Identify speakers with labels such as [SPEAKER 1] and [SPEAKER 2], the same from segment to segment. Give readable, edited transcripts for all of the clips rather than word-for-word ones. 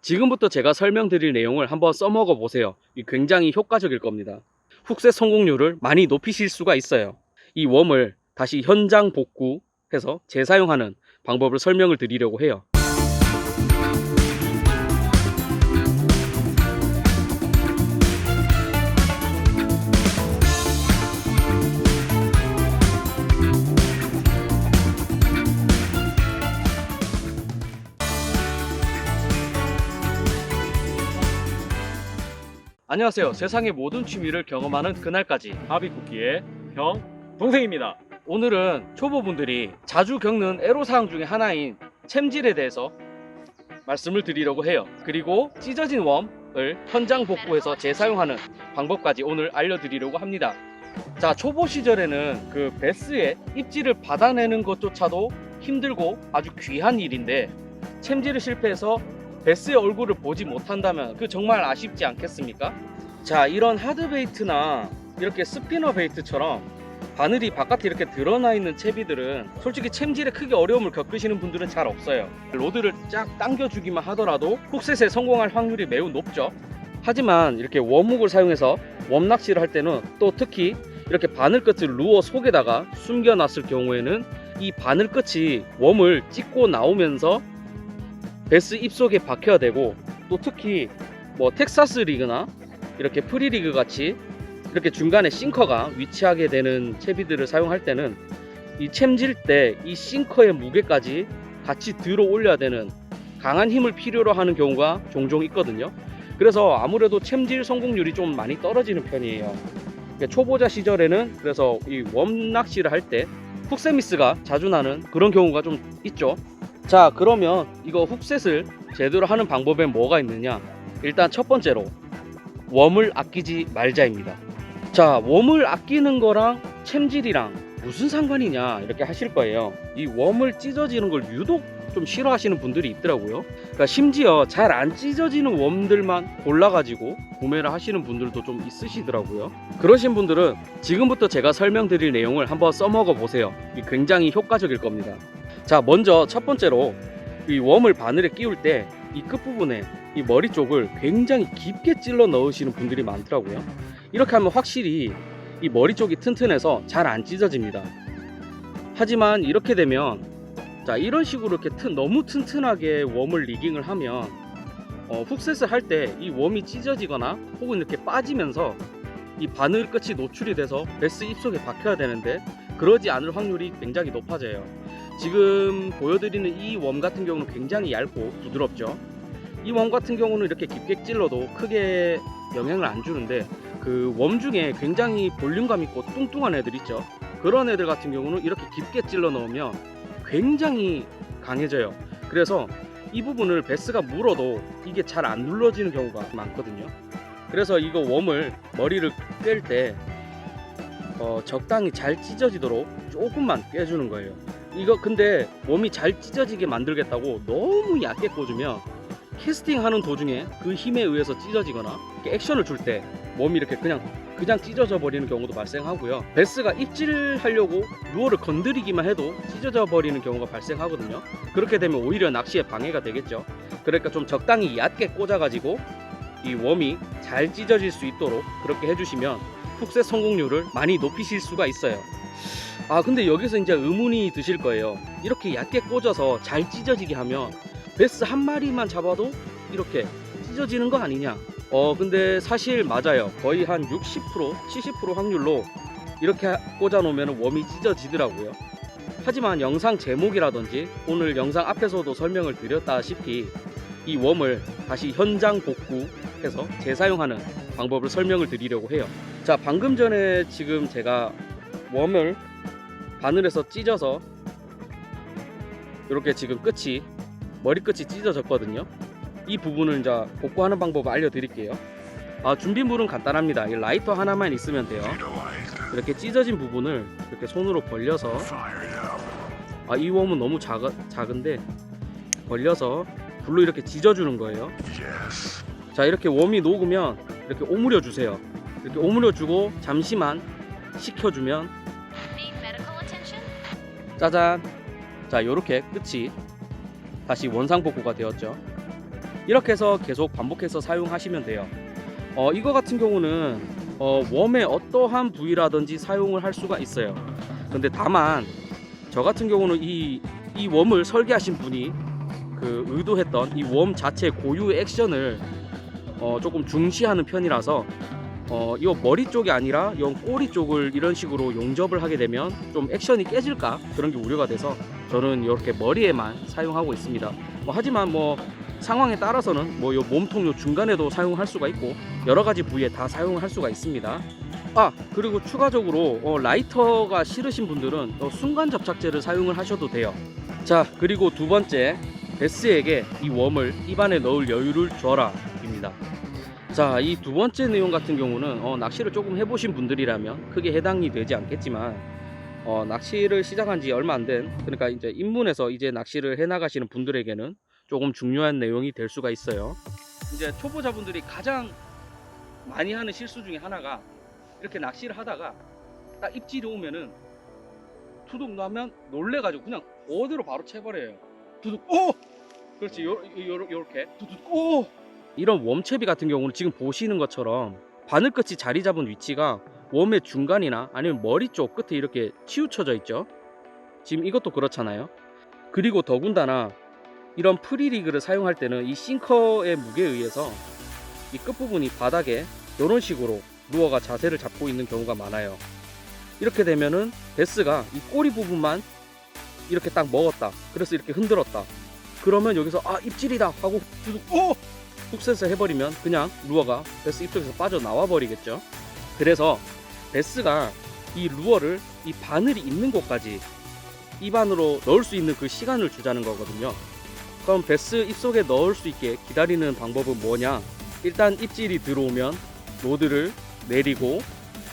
[SPEAKER 1] 지금부터 제가 설명드릴 내용을 한번 써먹어 보세요. 굉장히 효과적일 겁니다. 훅셋 성공률을 많이 높이실 수가 있어요. 이 웜을 다시 현장 복구해서 재사용하는 방법을 설명을 드리려고 해요. 안녕하세요. 세상의 모든 취미를 경험하는 그날까지
[SPEAKER 2] 바비쿠키의 형 동생입니다.
[SPEAKER 1] 오늘은 초보분들이 자주 겪는 애로사항 중에 하나인 챔질에 대해서 말씀을 드리려고 해요. 그리고 찢어진 웜을 현장 복구해서 재사용하는 방법까지 오늘 알려드리려고 합니다. 자, 초보 시절에는 그 베스의 입질을 받아내는 것조차도 힘들고 아주 귀한 일인데 챔질을 실패해서 베스의 얼굴을 보지 못한다면 그 정말 아쉽지 않겠습니까? 자, 이런 하드베이트나 이렇게 스피너 베이트처럼 바늘이 바깥에 이렇게 드러나 있는 채비들은 솔직히 챔질에 크게 어려움을 겪으시는 분들은 잘 없어요. 로드를 쫙 당겨주기만 하더라도 훅셋에 성공할 확률이 매우 높죠. 하지만 이렇게 웜훅을 사용해서 웜 낚시를 할 때는 또 특히 이렇게 바늘 끝을 루어 속에다가 숨겨놨을 경우에는 이 바늘 끝이 웜을 찍고 나오면서 베스 입속에 박혀야 되고, 또 특히 뭐 텍사스 리그나 이렇게 프리리그 같이 이렇게 중간에 싱커가 위치하게 되는 채비들을 사용할 때는 이 챔질 때 이 싱커의 무게까지 같이 들어 올려야 되는 강한 힘을 필요로 하는 경우가 종종 있거든요. 그래서 아무래도 챔질 성공률이 좀 많이 떨어지는 편이에요. 초보자 시절에는 그래서 이 웜 낚시를 할 때 훅셋 미스가 자주 나는 그런 경우가 좀 있죠. 자, 그러면 이거 훅셋을 제대로 하는 방법엔 뭐가 있느냐? 일단 첫 번째로 웜을 아끼지 말자입니다. 자, 웜을 아끼는 거랑 챔질이랑 무슨 상관이냐 이렇게 하실 거예요. 이 웜을 찢어지는 걸 유독 좀 싫어하시는 분들이 있더라고요. 그러니까 심지어 잘 안 찢어지는 웜들만 골라가지고 구매를 하시는 분들도 좀 있으시더라고요. 그러신 분들은 지금부터 제가 설명드릴 내용을 한번 써먹어 보세요. 굉장히 효과적일 겁니다. 자, 먼저 첫 번째로 이 웜을 바늘에 끼울 때 이 끝부분에 이 머리 쪽을 굉장히 깊게 찔러 넣으시는 분들이 많더라고요. 이렇게 하면 확실히 이 머리 쪽이 튼튼해서 잘 안 찢어집니다. 하지만 이렇게 되면, 자, 이런 식으로 이렇게 너무 튼튼하게 웜을 리깅을 하면 훅셋을 할 때 이 웜이 찢어지거나 혹은 이렇게 빠지면서 이 바늘 끝이 노출이 돼서 베스 입속에 박혀야 되는데 그러지 않을 확률이 굉장히 높아져요. 지금 보여드리는 이 웜 같은 경우는 굉장히 얇고 부드럽죠. 이 웜 같은 경우는 이렇게 깊게 찔러도 크게 영향을 안 주는데 그 웜 중에 굉장히 볼륨감 있고 뚱뚱한 애들 있죠. 그런 애들 같은 경우는 이렇게 깊게 찔러 넣으면 굉장히 강해져요. 그래서 이 부분을 베스가 물어도 이게 잘 안 눌러지는 경우가 많거든요. 그래서 이거 웜을 머리를 꿰을 때 적당히 잘 찢어지도록 조금만 꿰주는 거예요. 이거 근데 웜이 잘 찢어지게 만들겠다고 너무 얇게 꽂으면 캐스팅하는 도중에 그 힘에 의해서 찢어지거나 액션을 줄 때 웜이 이렇게 그냥 찢어져 버리는 경우도 발생하고요. 베스가 입질하려고 루어를 건드리기만 해도 찢어져 버리는 경우가 발생하거든요. 그렇게 되면 오히려 낚시에 방해가 되겠죠. 그러니까 좀 적당히 얕게 꽂아 가지고 이 웜이 잘 찢어질 수 있도록 그렇게 해주시면 훅셋 성공률을 많이 높이실 수가 있어요. 아, 근데 여기서 이제 의문이 드실 거예요. 이렇게 얇게 꽂아서 잘 찢어지게 하면 베스 한 마리만 잡아도 이렇게 찢어지는 거 아니냐? 근데 사실 맞아요. 거의 한 60%, 70% 확률로 이렇게 꽂아 놓으면 웜이 찢어지더라고요. 하지만 영상 제목이라든지 오늘 영상 앞에서도 설명을 드렸다시피 이 웜을 다시 현장 복구해서 재사용하는 방법을 설명을 드리려고 해요. 자, 방금 전에 지금 제가 웜을 바늘에서 찢어서 이렇게 지금 머리 끝이 찢어졌거든요. 이 부분을 이제 복구하는 방법을 알려드릴게요. 준비물은 간단합니다. 이 라이터 하나만 있으면 돼요. 이렇게 찢어진 부분을 이렇게 손으로 벌려서, 이 웜은 너무 작은데 벌려서 불로 이렇게 지져주는 거예요. 자, 이렇게 웜이 녹으면 이렇게 오므려 주세요. 이렇게 오므려 주고 잠시만 식혀주면 짜잔! 자, 요렇게 끝이 다시 원상복구가 되었죠. 이렇게 해서 계속 반복해서 사용하시면 돼요. 이거 같은 경우는 웜의 어떠한 부위라든지 사용을 할 수가 있어요. 근데 다만 저 같은 경우는 이 웜을 설계하신 분이 그 의도했던 이 웜 자체 고유의 액션을 조금 중시하는 편이라서 이 머리 쪽이 아니라 이 꼬리 쪽을 이런 식으로 용접을 하게 되면 좀 액션이 깨질까 그런 게 우려가 돼서 저는 이렇게 머리에만 사용하고 있습니다. 하지만 상황에 따라서는 요 몸통 요 중간에도 사용할 수가 있고 여러 가지 부위에 다 사용할 수가 있습니다. 그리고 추가적으로 라이터가 싫으신 분들은 순간 접착제를 사용을 하셔도 돼요. 자, 그리고 두 번째, 베스에게 이 웜을 입안에 넣을 여유를 줘라 입니다. 자, 이 두 번째 내용 같은 경우는 낚시를 조금 해보신 분들이라면 크게 해당이 되지 않겠지만 낚시를 시작한 지 얼마 안 된, 그러니까 이제 입문해서 이제 낚시를 해 나가시는 분들에게는 조금 중요한 내용이 될 수가 있어요. 이제 초보자분들이 가장 많이 하는 실수 중에 하나가 이렇게 낚시를 하다가 딱 입질이 오면은 투둑 나면 놀래가지고 그냥 그대로 바로 채버려요. 두둑, 그렇지, 요렇게 두둑, 이런 웜채비 같은 경우는 지금 보시는 것처럼 바늘끝이 자리 잡은 위치가 웜의 중간이나 아니면 머리 쪽 끝에 이렇게 치우쳐져 있죠. 지금 이것도 그렇잖아요. 그리고 더군다나 이런 프리리그를 사용할 때는 이 싱커의 무게에 의해서 이 끝부분이 바닥에 이런 식으로 루어가 자세를 잡고 있는 경우가 많아요. 이렇게 되면은 베스가 이 꼬리 부분만 이렇게 딱 먹었다, 그래서 이렇게 흔들었다, 그러면 여기서 입질이다 하고 훅셋을 해버리면 그냥 루어가 베스 입속에서 빠져나와 버리겠죠. 그래서 베스가 이 루어를 이 바늘이 있는 곳까지 입안으로 넣을 수 있는 그 시간을 주자는 거거든요. 그럼 베스 입속에 넣을 수 있게 기다리는 방법은 뭐냐? 일단 입질이 들어오면 로드를 내리고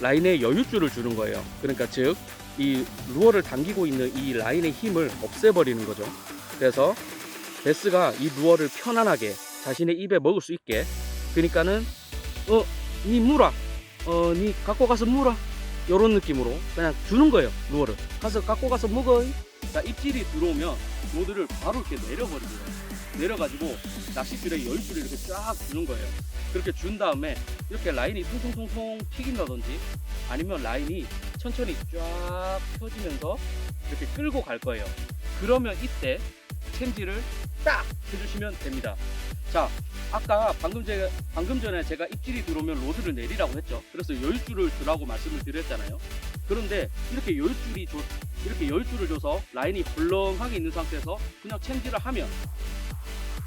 [SPEAKER 1] 라인에 여유줄을 주는 거예요. 그러니까 즉 이 루어를 당기고 있는 이 라인의 힘을 없애버리는 거죠. 그래서 베스가 이 루어를 편안하게 자신의 입에 먹을 수 있게, 그러니까는 니 물어, 니 갖고 가서 물어, 요런 느낌으로 그냥 주는 거예요. 루어를 가서 갖고 가서 먹어. 자, 입질이 들어오면 로드를 바로 이렇게 내려버리고요. 내려가지고 낚싯줄에 여유줄을 이렇게 쫙 주는 거예요. 그렇게 준 다음에 이렇게 라인이 통통통통 튀긴다든지 아니면 라인이 천천히 쫙 펴지면서 이렇게 끌고 갈 거예요. 그러면 이때 챔질을 딱 해주시면 됩니다. 자, 아까 방금 전에 제가 입질이 들어오면 로드를 내리라고 했죠. 그래서 여유줄을 주라고 말씀을 드렸잖아요. 그런데 이렇게 여유줄을 줘서 라인이 벌렁하게 있는 상태에서 그냥 챔질을 하면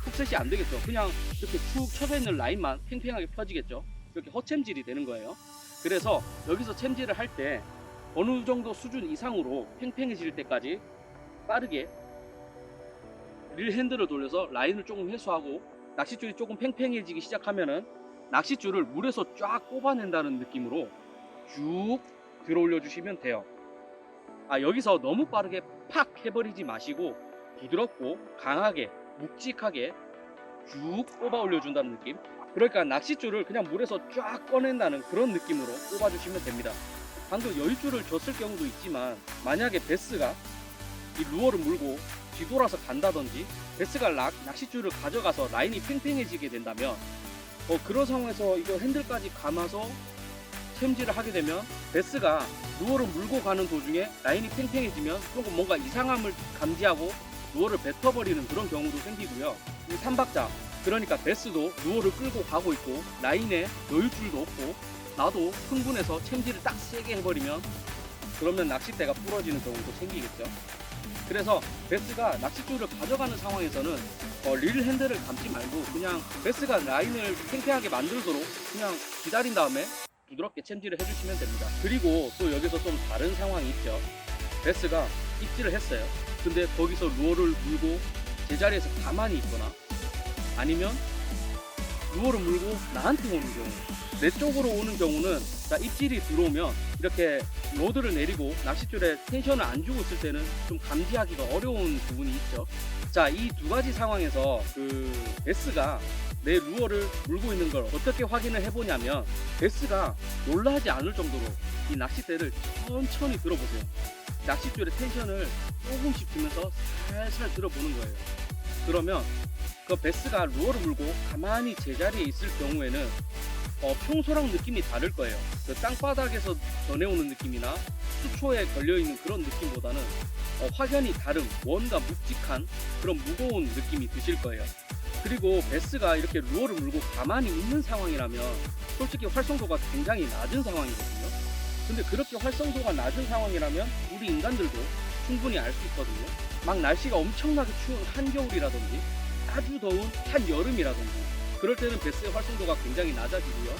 [SPEAKER 1] 훅셋이 안 되겠죠. 그냥 이렇게 툭 쳐져 있는 라인만 팽팽하게 펴지겠죠. 이렇게 허챔질이 되는 거예요. 그래서 여기서 챔질을 할 때 어느 정도 수준 이상으로 팽팽해질 때까지 빠르게 릴 핸들을 돌려서 라인을 조금 회수하고 낚싯줄이 조금 팽팽해지기 시작하면은 낚싯줄을 물에서 쫙 뽑아낸다는 느낌으로 쭉 들어 올려 주시면 돼요. 여기서 너무 빠르게 팍 해버리지 마시고 부드럽고 강하게 묵직하게 쭉 뽑아 올려준다는 느낌. 그러니까 낚싯줄을 그냥 물에서 쫙 꺼낸다는 그런 느낌으로 뽑아주시면 됩니다. 방금 여유줄을 줬을 경우도 있지만 만약에 베스가 이 루어를 물고 뒤돌아서 간다든지 베스가 낚싯줄을 가져가서 라인이 팽팽해지게 된다면 그런 상황에서 이거 핸들까지 감아서 챔질을 하게 되면 베스가 루어를 물고 가는 도중에 라인이 팽팽해지면 조금 뭔가 이상함을 감지하고 루어를 뱉어버리는 그런 경우도 생기고요. 이 3박자, 그러니까 베스도 루어를 끌고 가고 있고 라인에 여유줄도 없고 나도 흥분해서 챔질을 딱 세게 해버리면 그러면 낚싯대가 부러지는 경우도 생기겠죠. 그래서 베스가 낚싯줄을 가져가는 상황에서는 릴 핸들을 감지 말고 그냥 베스가 라인을 팽팽하게 만들도록 그냥 기다린 다음에 부드럽게 챔질을 해주시면 됩니다. 그리고 또 여기서 좀 다른 상황이 있죠. 베스가 입질을 했어요. 근데 거기서 루어를 물고 제자리에서 가만히 있거나 아니면 루어를 물고 나한테 오는 경우, 내 쪽으로 오는 경우는 자, 입질이 들어오면 이렇게 로드를 내리고 낚싯줄에 텐션을 안 주고 있을 때는 좀 감지하기가 어려운 부분이 있죠. 자, 이 두 가지 상황에서 그 베스가 내 루어를 물고 있는 걸 어떻게 확인을 해보냐면 베스가 놀라지 않을 정도로 이 낚싯대를 천천히 들어보세요. 낚싯줄의 텐션을 조금씩 주면서 살살 들어보는 거예요. 그러면 그 베스가 루어를 물고 가만히 제자리에 있을 경우에는 평소랑 느낌이 다를 거예요. 그 땅바닥에서 전해오는 느낌이나 수초에 걸려있는 그런 느낌보다는 확연히 다른 뭔가 묵직한 그런 무거운 느낌이 드실 거예요. 그리고 베스가 이렇게 루어를 물고 가만히 있는 상황이라면 솔직히 활성도가 굉장히 낮은 상황이거든요. 근데 그렇게 활성도가 낮은 상황이라면 우리 인간들도 충분히 알 수 있거든요. 막 날씨가 엄청나게 추운 한겨울이라든지 아주 더운 한여름이라든지 그럴 때는 베스의 활성도가 굉장히 낮아지고요.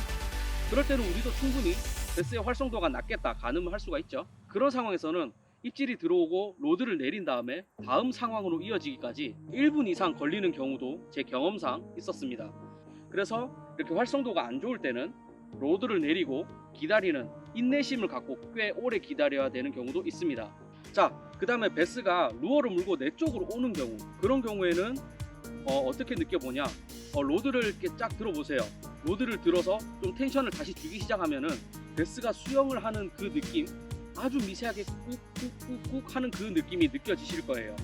[SPEAKER 1] 그럴 때는 우리도 충분히 베스의 활성도가 낮겠다 가늠을 할 수가 있죠. 그런 상황에서는 입질이 들어오고 로드를 내린 다음에 다음 상황으로 이어지기까지 1분 이상 걸리는 경우도 제 경험상 있었습니다. 그래서 이렇게 활성도가 안 좋을 때는 로드를 내리고 기다리는 인내심을 갖고 꽤 오래 기다려야 되는 경우도 있습니다. 자, 그 다음에 베스가 루어를 물고 내 쪽으로 오는 경우, 그런 경우에는 어떻게 느껴보냐, 로드를 이렇게 쫙 들어보세요. 로드를 들어서 좀 텐션을 다시 주기 시작하면은 베스가 수영을 하는 그 느낌, 아주 미세하게 꾹꾹꾹꾹 하는 그 느낌이 느껴지실 거예요.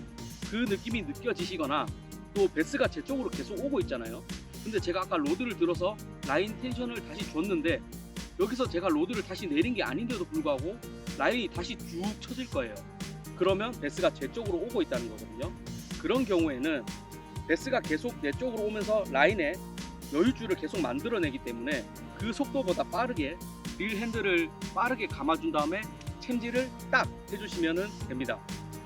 [SPEAKER 1] 그 느낌이 느껴지시거나 또 베스가 제 쪽으로 계속 오고 있잖아요. 근데 제가 아까 로드를 들어서 라인 텐션을 다시 줬는데 여기서 제가 로드를 다시 내린 게 아닌데도 불구하고 라인이 다시 쭉 쳐질 거예요. 그러면 베스가 제 쪽으로 오고 있다는 거거든요. 그런 경우에는 베스가 계속 내 쪽으로 오면서 라인에 여유줄을 계속 만들어내기 때문에 그 속도보다 빠르게 릴 핸들을 빠르게 감아준 다음에 챔질을 딱 해주시면 됩니다.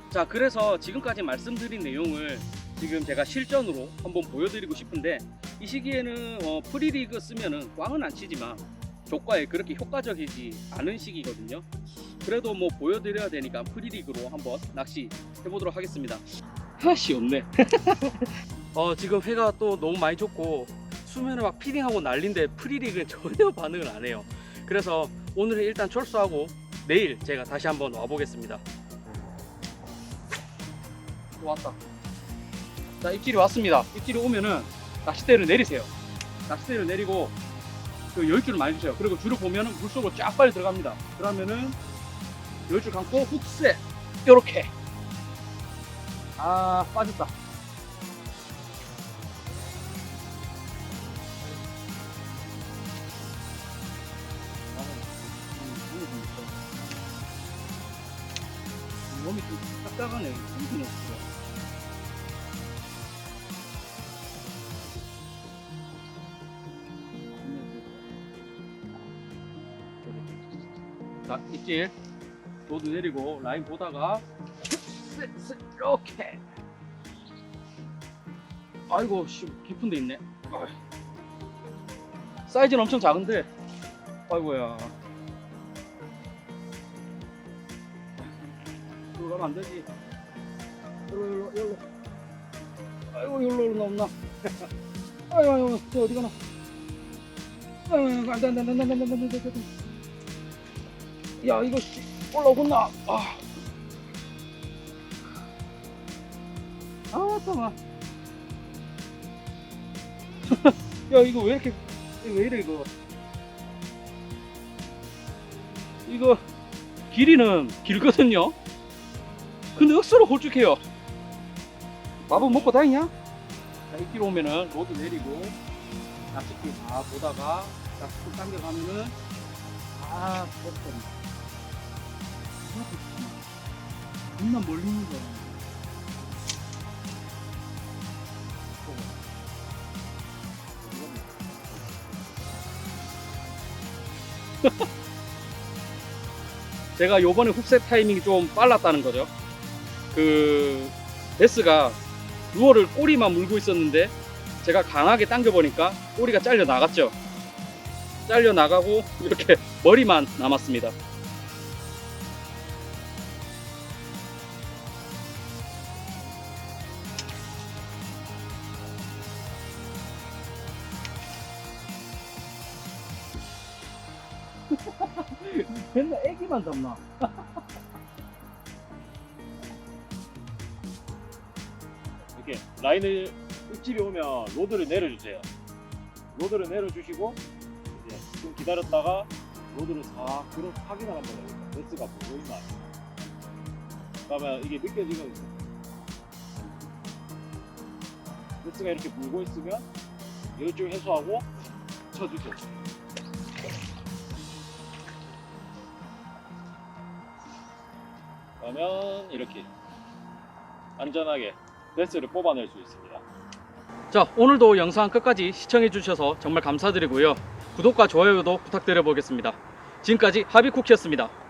[SPEAKER 1] 자, 그래서 지금까지 말씀드린 내용을 지금 제가 실전으로 한번 보여드리고 싶은데, 이 시기에는 프리리그 쓰면은 꽝은 안 치지만 조과에 그렇게 효과적이지 않은 시기거든요. 그래도 뭐 보여드려야 되니까 프리리그로 한번 낚시 해보도록 하겠습니다. 하씨 없네. 지금 해가 또 너무 많이 졌고 수면을 막 피딩하고 난린데 프리리그는 전혀 반응을 안 해요. 그래서 오늘은 일단 철수하고 내일 제가 다시 한번 와보겠습니다. 왔다. 자, 입질이 왔습니다. 입질이 오면은 낚싯대를 내리세요. 낚싯대를 내리고 그 여유줄을 많이 주세요. 그리고 줄을 보면은 물속으로 쫙 빨리 들어갑니다. 그러면은 여유줄 감고 훅셋 요렇게. 아, 빠졌다. 몸이 좀 딱딱하네. 힘이 없어. 자, 입질 로드 내리고 라인 보다가 이렇게. 아이고 씨, 깊은 데 있네. 사이즈는 엄청 작은데 아이고야, 여기로 가면 안 되지. 여기로 아이고 여기로 나온나. 아이고 저 어디 가나. 아이고 안돼. 야, 이거 씨 올라오겠나. 잠깐만. 야, 이거 왜 이래 이거 길이는 길거든요. 근데 억수로 홀쭉해요. 밥은 먹고 다니냐? 자, 이 길 오면은 로드 내리고 낚싯길 다 보다가 낚싯길 당겨가면은 떴어. 겁나 멀리 있는 거야. 제가 요번에 훅셋 타이밍이 좀 빨랐다는 거죠. 그 베스가 루어를 꼬리만 물고 있었는데 제가 강하게 당겨보니까 꼬리가 잘려 나갔죠. 잘려 나가고 이렇게 머리만 남았습니다. 맨날 애기만 잡나?
[SPEAKER 2] 이렇게 라인을 입질이 오면 로드를 내려주세요. 로드를 내려주시고 이제 좀 기다렸다가 로드를 싹 들어 확인을 한번 해볼게요. 베스가 보고 있나. 그러면 이게 느껴지거든요. 가스가 이렇게 불고 있으면 열중 해소하고 쳐주세요. 그러면 이렇게 안전하게 가스를 뽑아낼 수 있습니다.
[SPEAKER 1] 자, 오늘도 영상 끝까지 시청해 주셔서 정말 감사드리고요. 구독과 좋아요도 부탁드려 보겠습니다. 지금까지 하비쿠키였습니다.